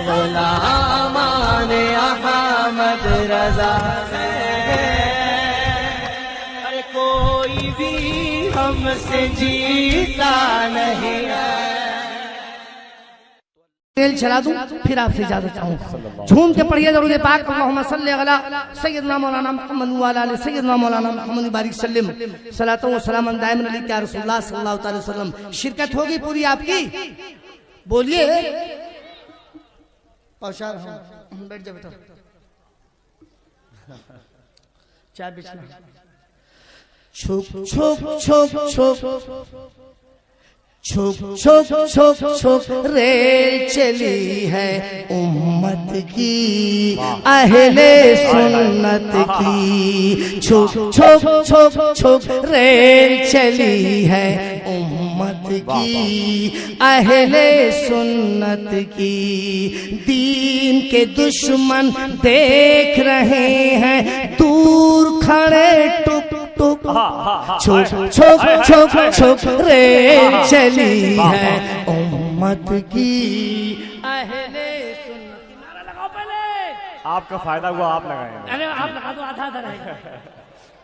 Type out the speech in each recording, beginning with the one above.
गुलामाने अहमद रजा है, अरे कोई भी हमसे जीता नहीं है। तेल चला दूं फिर आपसे इजाजत चाहूँ। झूम के पढ़िए दरूद पाक, अल्लाहुम्मा सल्ली अला सय्यदना मौलाना मुहम्मद व अला आलि सय्यदना मौलाना मुहम्मद बारिक सल्लम सलातो व सलामन दाइमन अलैहि या रसूलुल्लाह सल्लल्लाहु अलैहि वसल्लम। शिरकत होगी पूरी आपकी, बोलिए। औशार बैठ जाओ बेटा, चाय बिछना। छुप छुप छुप छुप छुप छुप छुप छुप रेल चली है उम्मत की, अहले सुन्नत की। छुप छुप छुप छुप रेल चली है उम्मत की, अहले सुन्नत की। दीन के दुश्मन देख रहे हैं दूर खड़े टुक टुक। छुप छुप छुप छुप रेल चली है उम्मत की, अहले सुन्नत की। नारा लगाओ पहले। आपका फायदा हुआ, आप लगाए। अरे आप लगा दो, आधा आधा रहेगा।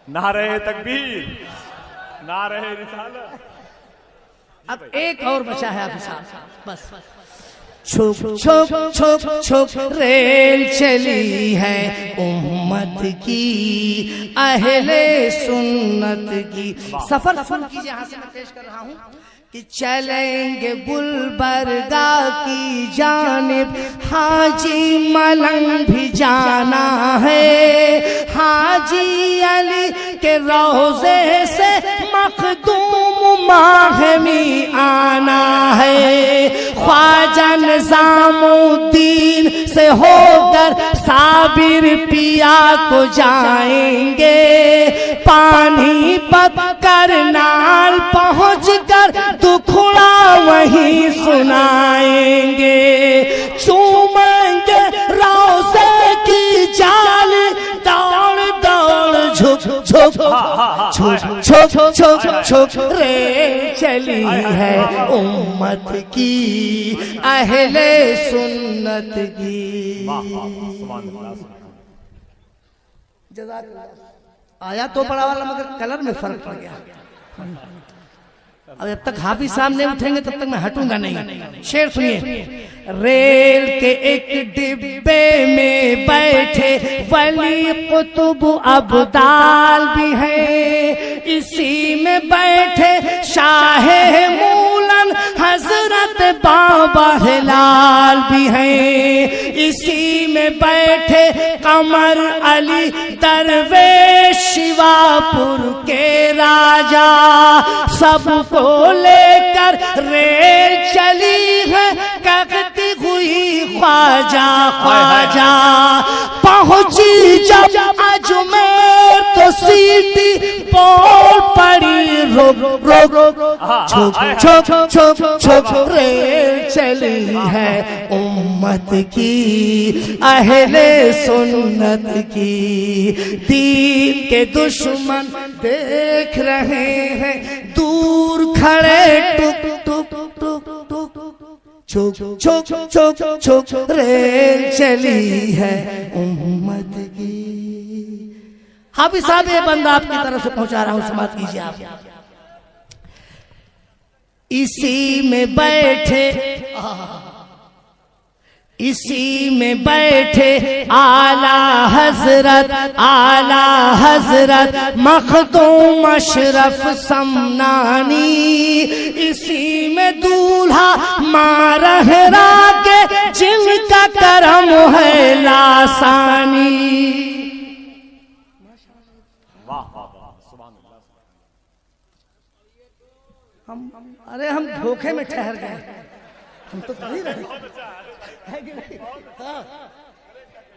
नारे तकबीर, नारे रिसालत। अब एक और बचा है आप साहब, बस। छुप छुप छुप छुप रेल चली है उम्मत की, अहले सुन्नत की। सफर सुन कीजिए, यहाँ से मैं पेश कर रहा हूँ कि चलेंगे गुलबर्गा की जानिब, हाजी मलंग भी जाना है। हाजी अली के रोज़े से मखदूम माहमी आना है। ख्वाजा निज़ामुद्दीन से होकर साबिर पिया को जाएंगे। पानीपत करनाल पहुँच कर दुखड़ा वहीं सुनाएंगे। चूमेंगे रोज़े की जाल, दौड़ दौड़ झुक झुक झुक झुक झुक झुक रेल चली है उम्मत की, अहले सुन्नत की। आया तो बड़ा वाला, मगर कलर में फर्क पड़ गया। अब जब तक हाफिज साहब नहीं उठेंगे तब तक मैं हटूंगा नहीं। शेर सुनिए। रेल के एक डिब्बे में बैठे वली कुतुब अब्दाल भी हैं, इसी में बैठे शाहे मूलन हजरत बाबा हिलाल भी हैं, इसी में बैठे कमर अली दरवेश शिवापुर के राजा। सबको लेकर रेल चली है कहती हुई ख्वाजा ख्वाजा। पहुंची जब अजमेर तो सीटी बोल पड़ी रुक रुक छुक छुक छुक छुक रेल चली है उम्मत की, अहले सुन्नत की। दीन के दुश्मन देख रहे हैं दूर खड़े टुक टुक टुक टुक। छुक छुक छुक छुक रेल चली है उम्मत की। हाफिज साहब ये बंदा आपकी तरफ से पहुंचा रहा हूं, समाप्त कीजिए आप। इसी में बैठे इसी में बैठे आला हजरत मखदूम अशरफ समनानी। इसी में दूल्हा मारहरा के जिनका करम है लासानी। हम धोखे में ठहर गए, हम तो कहीं रहे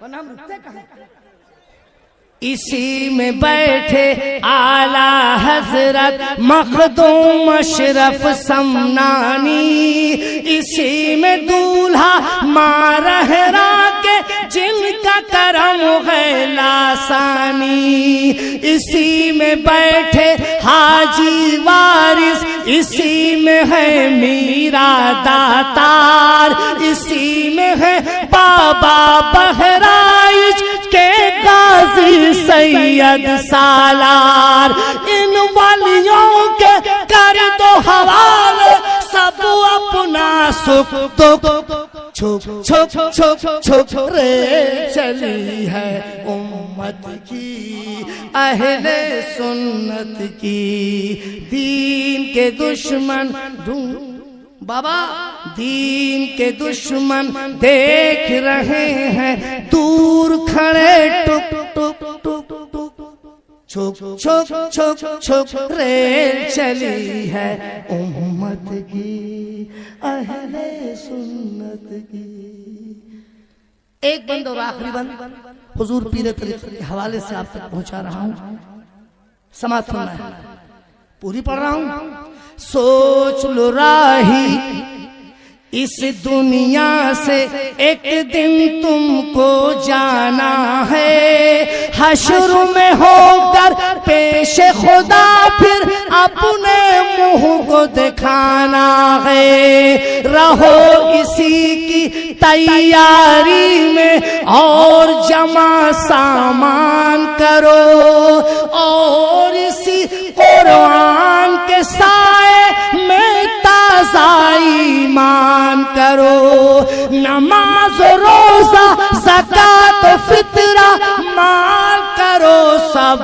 वरना हम रुकते कहाँ। इसी में बैठे आला हजरत मखदूम अशरफ समनानी। इसी में दूल्हा मारहरा के जिनका करम है लासानी। इसी में बैठे हाजी वारिस, इसी में है मीरा दातार, इसी में है बाबा बहराइच के गाजी सैयद सालार। इन वालियों के कर दो हवाले, सब अपना सुख दुख छुप छुप छुप छुप रे चली है उम्मत की, अहले सुन्नत की। दीन के दुश्मन बाबा, दीन के दुश्मन देख रहे हैं दूर खड़े टुक टुक टुक टुक, छुप छुप छुप छुप रेल चली है उम्मत की, अहले सुन्नत की। एक बंद और आखिरी बंद हुजूर पीर तरीक़त के हवाले से आप तक पहुंचा रहा हूं, समाज सुनना है, पूरी पढ़ रहा हूं। सोच लो राही इस दुनिया से एक दिन तुमको जाना है, हश्र में होकर पेश खुदा फिर अपने मुंह को दिखाना है। रहो इसी की तैयारी में और जमा सामान करो, और इसी कुरान के साए में ताज़ा ईमान करो। नमाज रोजा ज़कात फितरा माल करो सब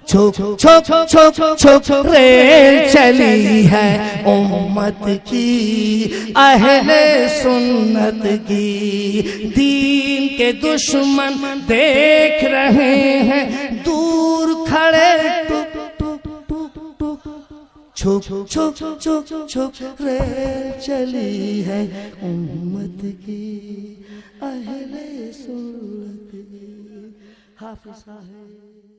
छुप छुप छुप छुप रेल चली है उम्मत की, अहले सुन्नत की। दीन के दुश्मन देख रहे हैं दूर खड़े टुक टुक टुक टुक, छुप छुप छुप छुप रेल चली है उम्मत की, अहले सुन्नत की। हाफिज़ साहब।